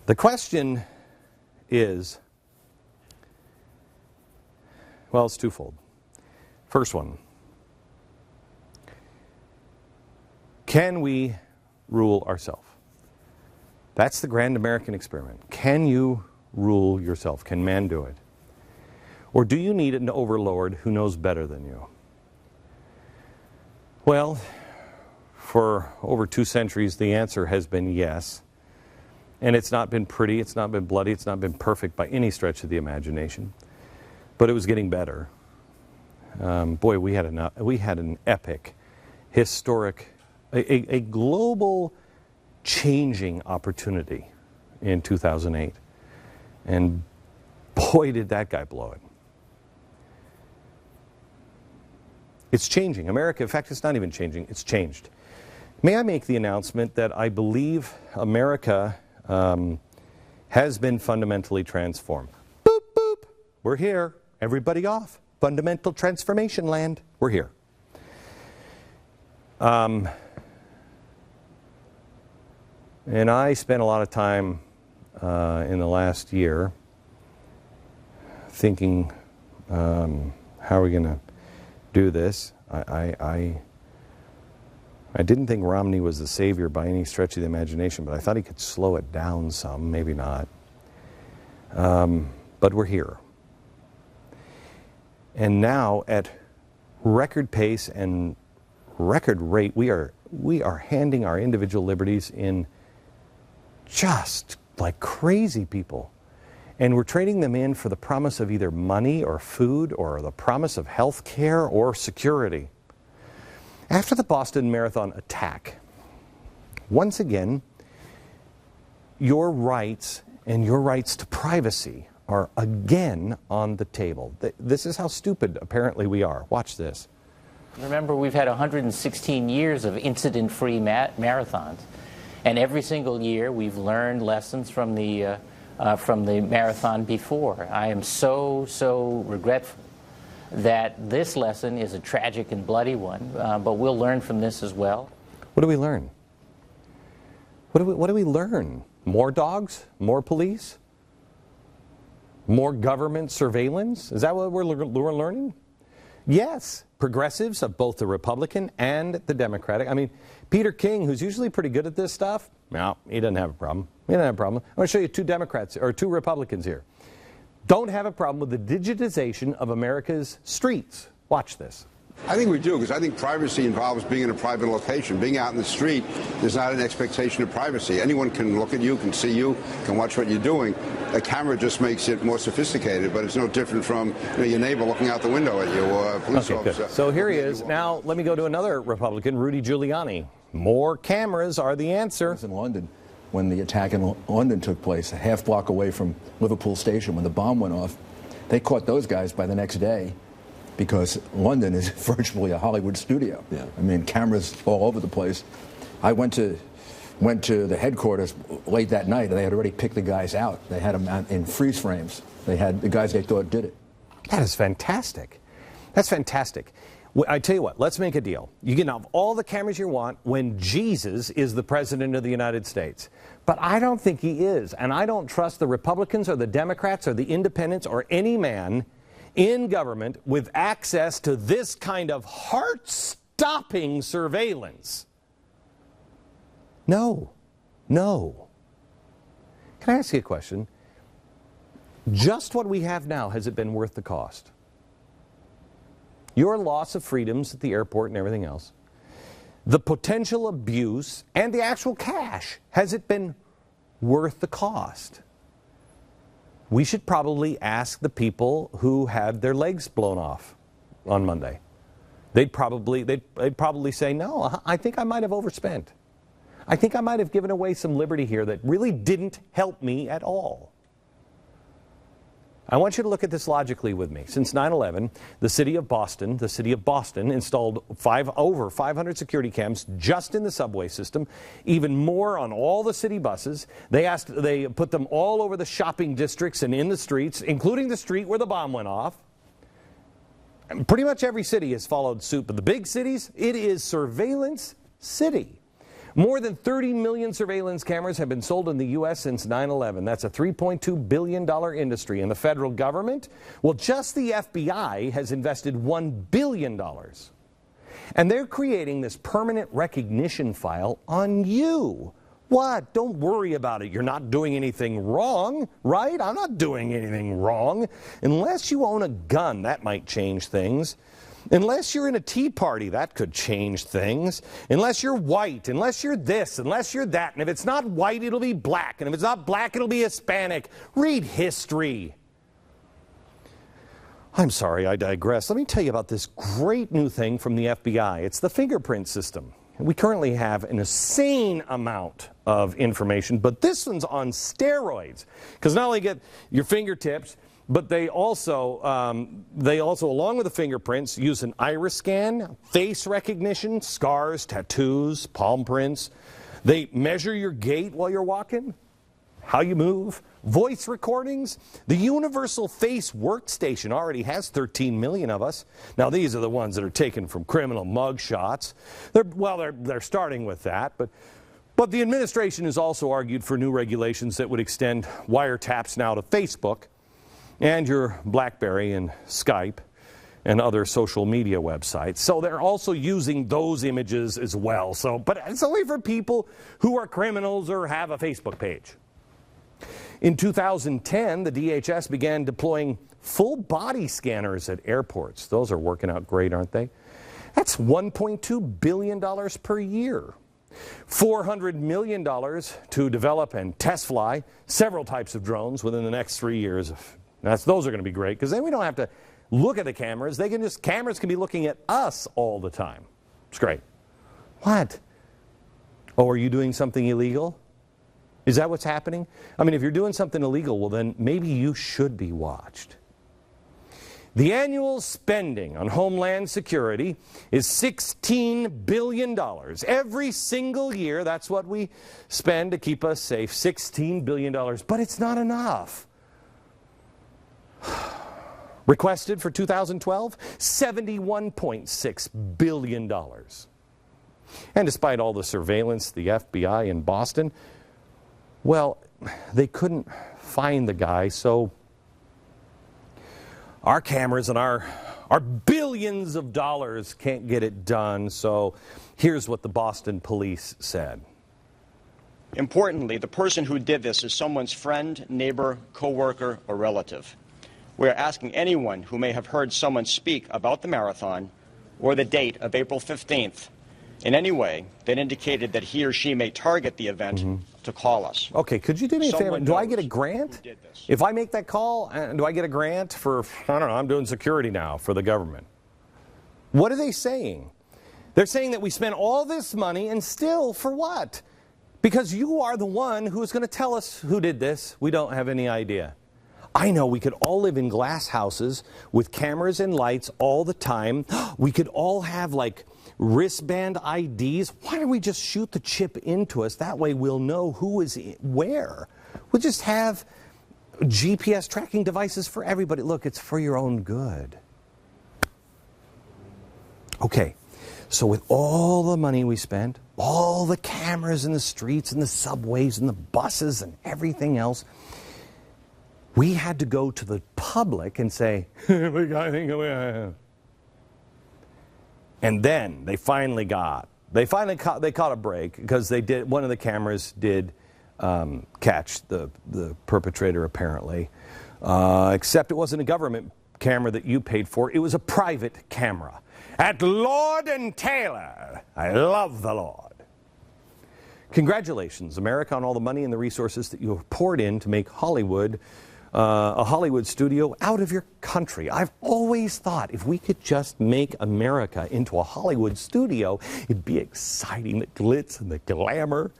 The question is, well, it's twofold. First one, can we rule ourselves? That's the grand American experiment. Can you rule yourself? Can man do it? Or do you need an overlord who knows better than you? Well, for over 2 centuries, the answer has been yes. And it's not been pretty, it's not been bloody, it's not been perfect by any stretch of the imagination. But it was getting better. Boy, we had an epic, historic, a global changing opportunity in 2008. And boy, did that guy blow it. It's changing. America, in fact, it's not even changing, it's changed. May I make the announcement that I believe America has been fundamentally transformed. Boop, boop. We're here. Everybody off. Fundamental transformation land. We're here. And I spent a lot of time in the last year thinking, how are we going to do this? I didn't think Romney was the savior by any stretch of the imagination, but I thought he could slow it down some, maybe not. But we're here. And now at record pace and record rate, we are handing our individual liberties in just like crazy people. And we're trading them in for the promise of either money or food or the promise of health care or security. After the Boston Marathon attack, once again, your rights and your rights to privacy are again on the table. This is how stupid apparently we are. Watch this. Remember, we've had 116 years of incident-free marathons, and every single year we've learned lessons from the marathon before. I am so regretful that this lesson is a tragic and bloody one, but we'll learn from this as well. What do we learn? What do we learn? More dogs? More police? More government surveillance? Is that what we're learning? Yes, progressives of both the Republican and the Democratic. I mean, Peter King, who's usually pretty good at this stuff, no, he doesn't have a problem. He doesn't have a problem. I'm going to show you two Republicans here. Don't have a problem with the digitization of America's streets. Watch this. I think we do, because I think privacy involves being in a private location. Being out in the street, there's not an expectation of privacy. Anyone can look at you, can see you, can watch what you're doing. A camera just makes it more sophisticated, but it's no different from your neighbor looking out the window at you or a police officer. Good. So here he is. Now let me go to another Republican, Rudy Giuliani. More cameras are the answer. In London, when the attack in London took place, a half block away from Liverpool Station, when the bomb went off, they caught those guys by the next day, because London is virtually a Hollywood studio. Yeah. I mean, cameras all over the place. I went to the headquarters late that night, and they had already picked the guys out. They had them in freeze frames. They had the guys they thought did it. That is fantastic. That's fantastic. I tell you what, let's make a deal. You can have all the cameras you want when Jesus is the President of the United States. But I don't think he is, and I don't trust the Republicans or the Democrats or the independents or any man in government with access to this kind of heart-stopping surveillance. No. Can I ask you a question? Just what we have now, has it been worth the cost? Your loss of freedoms at the airport and everything else, the potential abuse, and the actual cash, has it been worth the cost? We should probably ask the people who had their legs blown off on Monday. They'd probably say, no, I think I might have overspent. I think I might have given away some liberty here that really didn't help me at all. I want you to look at this logically with me. Since 9/11, the city of Boston installed over 500 security cams just in the subway system, even more on all the city buses. They put them all over the shopping districts and in the streets, including the street where the bomb went off. And pretty much every city has followed suit, but the big cities, it is surveillance city. More than 30 million surveillance cameras have been sold in the U.S. since 9/11. That's a $3.2 billion industry. And the federal government? Well, just the FBI has invested $1 billion. And they're creating this permanent recognition file on you. What? Don't worry about it. You're not doing anything wrong, right? I'm not doing anything wrong. Unless you own a gun, that might change things. Unless you're in a tea party, that could change things. Unless you're white, unless you're this, unless you're that. And if it's not white, it'll be black. And if it's not black, it'll be Hispanic. Read history. I'm sorry, I digress. Let me tell you about this great new thing from the FBI. It's the fingerprint system. We currently have an insane amount of information, but this one's on steroids. Because not only get your fingertips, but they also, along with the fingerprints, use an iris scan, face recognition, scars, tattoos, palm prints. They measure your gait while you're walking, how you move, voice recordings. The Universal Face Workstation already has 13 million of us. Now, these are the ones that are taken from criminal mug shots. They're starting with that, but the administration has also argued for new regulations that would extend wiretaps now to Facebook and your BlackBerry and Skype and other social media websites. So they're also using those images as well. But it's only for people who are criminals or have a Facebook page. In 2010, the DHS began deploying full body scanners at airports. Those are working out great, aren't they? That's $1.2 billion per year. $400 million to develop and test fly several types of drones within the next 3 years. Those are going to be great, because then we don't have to look at the cameras. Cameras can be looking at us all the time. It's great. What? Oh, are you doing something illegal? Is that what's happening? I mean, if you're doing something illegal, well, then maybe you should be watched. The annual spending on Homeland Security is $16 billion. Every single year, that's what we spend to keep us safe, $16 billion. But it's not enough. Requested for 2012, $71.6 billion. And despite all the surveillance, the FBI in Boston, well, they couldn't find the guy, so our cameras and our billions of dollars can't get it done. So here's what the Boston police said. Importantly, the person who did this is someone's friend, neighbor, coworker, or relative. We are asking anyone who may have heard someone speak about the marathon or the date of April 15th in any way that indicated that he or she may target the event to call us. Okay, could you do me a favor? Do I get a grant? If I make that call, do I get a grant for, I don't know, I'm doing security now for the government. What are they saying? They're saying that we spent all this money and still for what? Because you are the one who's going to tell us who did this. We don't have any idea. I know we could all live in glass houses with cameras and lights all the time. We could all have like wristband IDs. Why don't we just shoot the chip into us? That way we'll know who is where. We'll just have GPS tracking devices for everybody. Look, it's for your own good. Okay, so with all the money we spent, all the cameras in the streets and the subways and the buses and everything else, we had to go to the public and say, we got anything. And then they finally caught a break, because one of the cameras did catch the perpetrator apparently, except it wasn't a government camera that you paid for. It was a private camera at Lord & Taylor. I love the Lord. Congratulations, America, on all the money and the resources that you have poured in to make Hollywood a Hollywood studio out of your country. I've always thought if we could just make America into a Hollywood studio, it'd be exciting, the glitz and the glamour.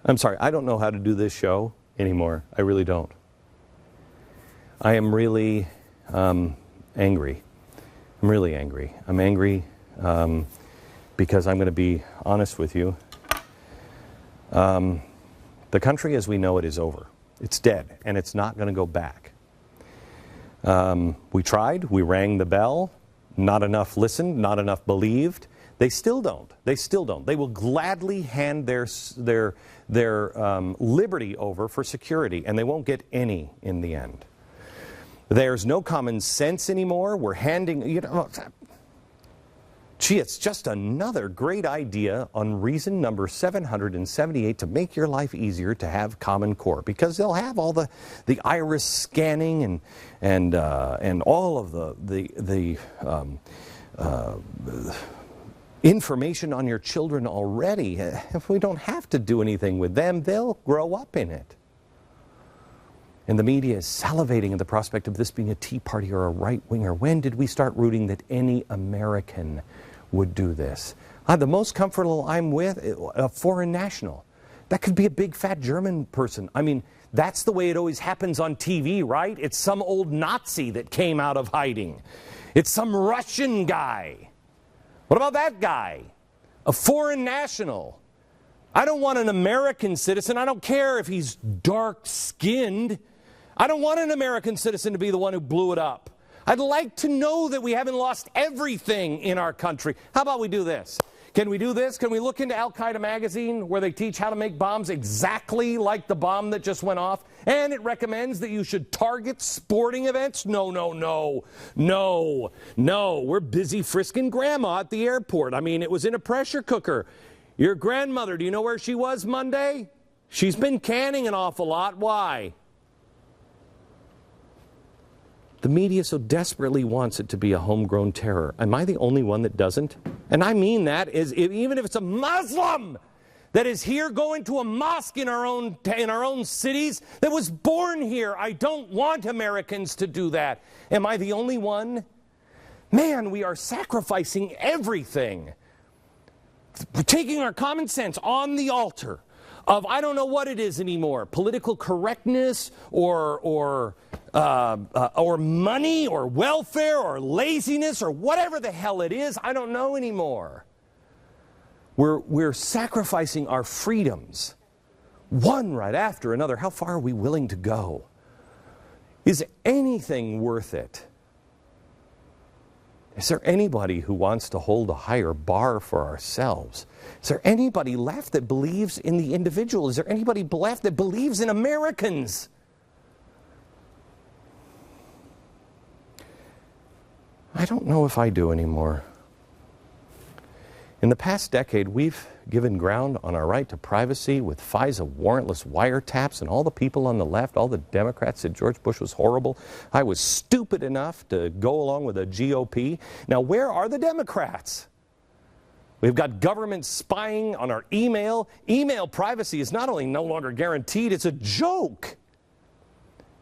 I'm sorry, I don't know how to do this show anymore. I really don't. I am really angry. I'm really angry. I'm angry because I'm going to be honest with you. The country as we know it is over. It's dead, and it's not going to go back. We tried. We rang the bell. Not enough listened, not enough believed. They still don't. They still don't. They will gladly hand their liberty over for security, and they won't get any in the end. There's no common sense anymore. We're handing, gee, it's just another great idea on reason number 778 to make your life easier to have Common Core, because they'll have all the iris scanning and all of the information on your children already. If we don't have to do anything with them, they'll grow up in it. And the media is salivating at the prospect of this being a Tea Party or a right-winger. When did we start rooting that any American would do this? The most comfortable I'm with, a foreign national. That could be a big fat German person. I mean, that's the way it always happens on TV, right? It's some old Nazi that came out of hiding. It's some Russian guy. What about that guy? A foreign national. I don't want an American citizen. I don't care if he's dark-skinned. I don't want an American citizen to be the one who blew it up. I'd like to know that we haven't lost everything in our country. How about we do this? Can we do this? Can we look into Al-Qaeda magazine where they teach how to make bombs exactly like the bomb that just went off? And it recommends that you should target sporting events? No, no, no. No, no. We're busy frisking grandma at the airport. I mean, it was in a pressure cooker. Your grandmother, do you know where she was Monday? She's been canning an awful lot. Why? The media so desperately wants it to be a homegrown terror. Am I the only one that doesn't? And I mean that is, even if it's a Muslim that is here going to a mosque in our own cities, that was born here. I don't want Americans to do that. Am I the only one? Man, we are sacrificing everything. We're taking our common sense on the altar of, I don't know what it is anymore, political correctness or money or welfare or laziness or whatever the hell it is. I don't know anymore. We're sacrificing our freedoms, one right after another. How far are we willing to go? Is anything worth it? Is there anybody who wants to hold a higher bar for ourselves? Is there anybody left that believes in the individual? Is there anybody left that believes in Americans? I don't know if I do anymore. In the past decade, we've given ground on our right to privacy with FISA warrantless wiretaps, and all the people on the left, all the Democrats said George Bush was horrible. I was stupid enough to go along with the GOP. Now, where are the Democrats? We've got government spying on our email. Email privacy is not only no longer guaranteed, it's a joke.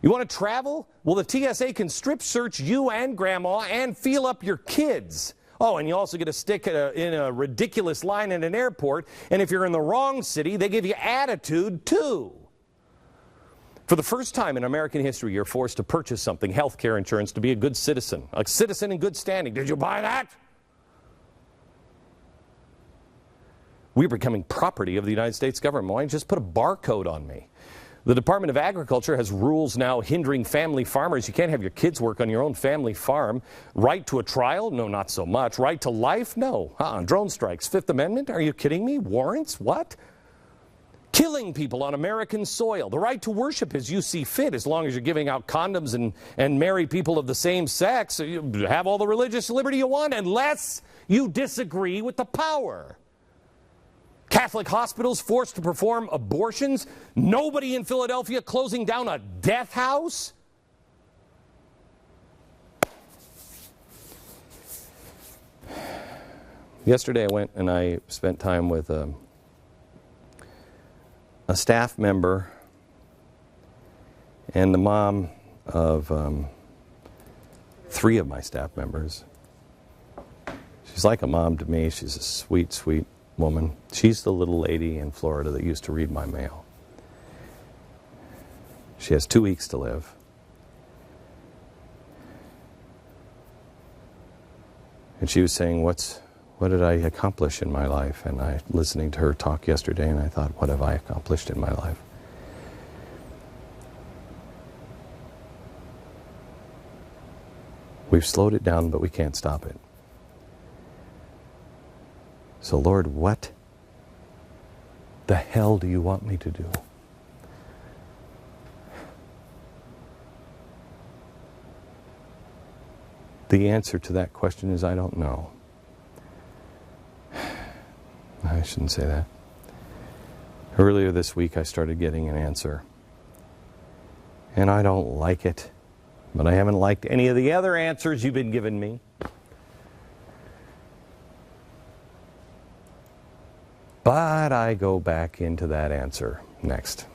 You want to travel? Well, the TSA can strip search you and grandma and feel up your kids. Oh, and you also get to stick in a ridiculous line at an airport. And if you're in the wrong city, they give you attitude, too. For the first time in American history, you're forced to purchase something, health care insurance, to be a good citizen. A citizen in good standing. Did you buy that? We're becoming property of the United States government. Why don't you just put a barcode on me? The Department of Agriculture has rules now hindering family farmers. You can't have your kids work on your own family farm. Right to a trial? No, not so much. Right to life? No. Drone strikes. Fifth Amendment? Are you kidding me? Warrants? What? Killing people on American soil. The right to worship as you see fit, as long as you're giving out condoms and marry people of the same sex. You have all the religious liberty you want, unless you disagree with the power. Catholic hospitals forced to perform abortions. Nobody in Philadelphia closing down a death house. Yesterday I went and I spent time with a staff member and the mom of 3 of my staff members. She's like a mom to me. She's a sweet, sweet woman. She's the little lady in Florida that used to read my mail. She has 2 weeks to live. And she was saying, what did I accomplish in my life? And I, listening to her talk yesterday, and I thought, what have I accomplished in my life? We've slowed it down, but we can't stop it. So, Lord, what the hell do you want me to do? The answer to that question is, I don't know. I shouldn't say that. Earlier this week, I started getting an answer. And I don't like it. But I haven't liked any of the other answers you've been giving me. But I go back into that answer next.